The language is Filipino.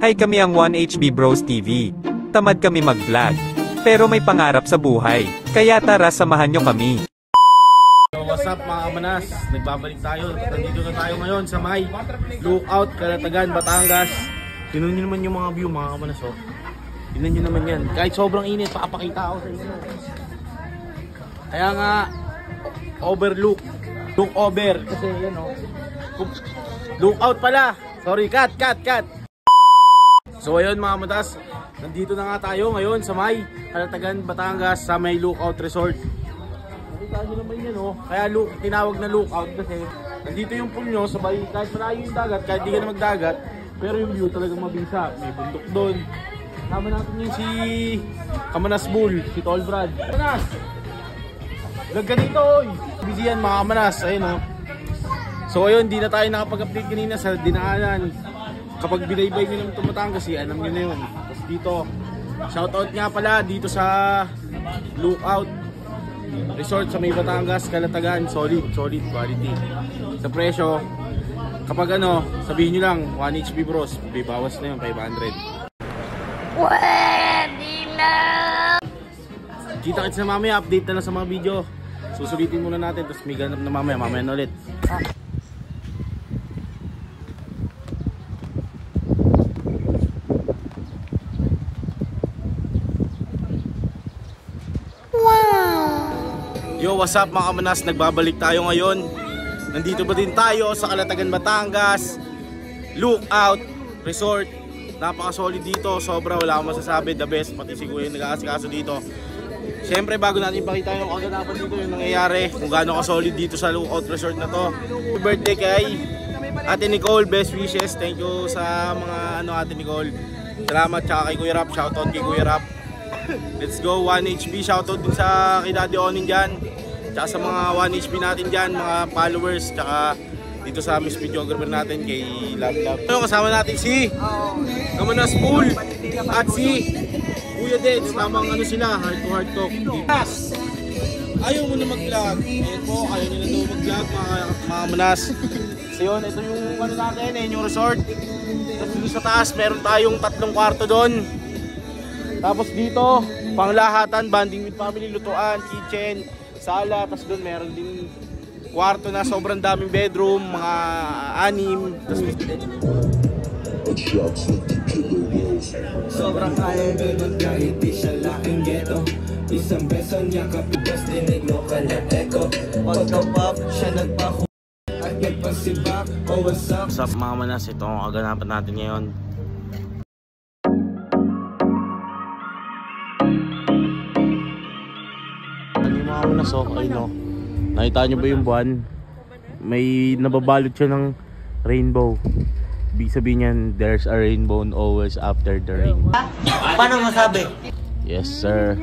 Hi, kami ang 1HB Bros TV. Tamad kami mag-vlog, pero may pangarap sa buhay. Kaya tara, samahan nyo kami. So what's up mga kamanas? Nagbabalik tayo. Nandito na tayo ngayon sa may Lookout, Calatagan, Batangas. Tingnan nyo naman yung mga view mga kamanas. Oh. Tingnan nyo naman yan. Kahit sobrang init, papakita ako sa inyo. Kaya nga, overlook. Look over. Kasi yan o. Lookout pala. Sorry, cut. So ayun mga kamanas, nandito na nga tayo ngayon sa may Calatagan, Batangas, sa may Lookout Resort. Nakita nyo naman yan oh. Kaya tinawag na lookout kasi nandito yung pool nyo sabay, kahit malayo yung dagat, kahit di ka na magdagat, pero yung view talagang mabisa. May bundok doon. Kasama natin yung si Kamanas Bull, si Tol Brad. Kamanas! Vlog ka dito oy! Busy yan mga kamanas, ayun oh. So ayun, di na tayo nakapag-update kanina sa dinaanan. Kapag binaybay nyo ng Tumatangas, alam nyo na yun. Tapos dito, shoutout nga pala dito sa Lookout Resort sa may Batangas, Calatagan. Solid quality. Sa presyo, kapag sabihin nyo lang 1HB Bros, may bawas na yun, 500. Pwede na! Kita-kits na mamaya, update na lang sa mga video. Susulitin muna natin, tapos may ganap na mamaya na ulit. Yo, what's up mga kamanas? Nagbabalik tayo ngayon. Nandito ba din tayo sa Calatagan, Batangas, Lookout Resort. Napaka-solid dito, sobra, wala akong masasabi. The best, pati si Kuya nag-aasikaso dito. Siyempre, bago natin ipakita yung kaganapan dito, yung nangyayari, kung gaano ka-solid dito sa Lookout Resort na to. Happy birthday kay Ate Nicole, best wishes. Thank you sa mga Ate Nicole. Salamat, tsaka kay Kuya Rap, shoutout kay Kuya Rap. Let's go 1HB, shoutout din sa kay Daddy Onin dyan, tsaka sa mga 1HB natin dyan, mga followers, tsaka dito sa Miss Videographer natin kay Love. Kasama natin si Kamanas Bull at si Kuya Deds. Tamang sila, heart to heart talk. Ayaw mo na mag-vlog. Ayan po, ayaw nyo na daw mag-vlog mga Kamanas. So yun, ito yung natin, yung resort. Tapos dito sa taas, meron tayong 3 kwarto doon. Tapos dito, panglahatan, bonding with family, lutuan, kitchen, sala. Tapos doon meron din kwarto na sobrang daming bedroom, mga 6. Sobrang kaya ganun kahit di siya laking ghetto. Isang beso niya kapibas dinig mo ka na echo. Pagka-pop siya nagpaku at nagpasibak. Oh what's up? What's up mga manas, ito ang kaganapan natin ngayon. So, ayun nakita nyo ba yung buwan? May nababalot siya ng rainbow. Ibig sabihin yan, there's a rainbow always after the rain. Paano masabi? Yes sir.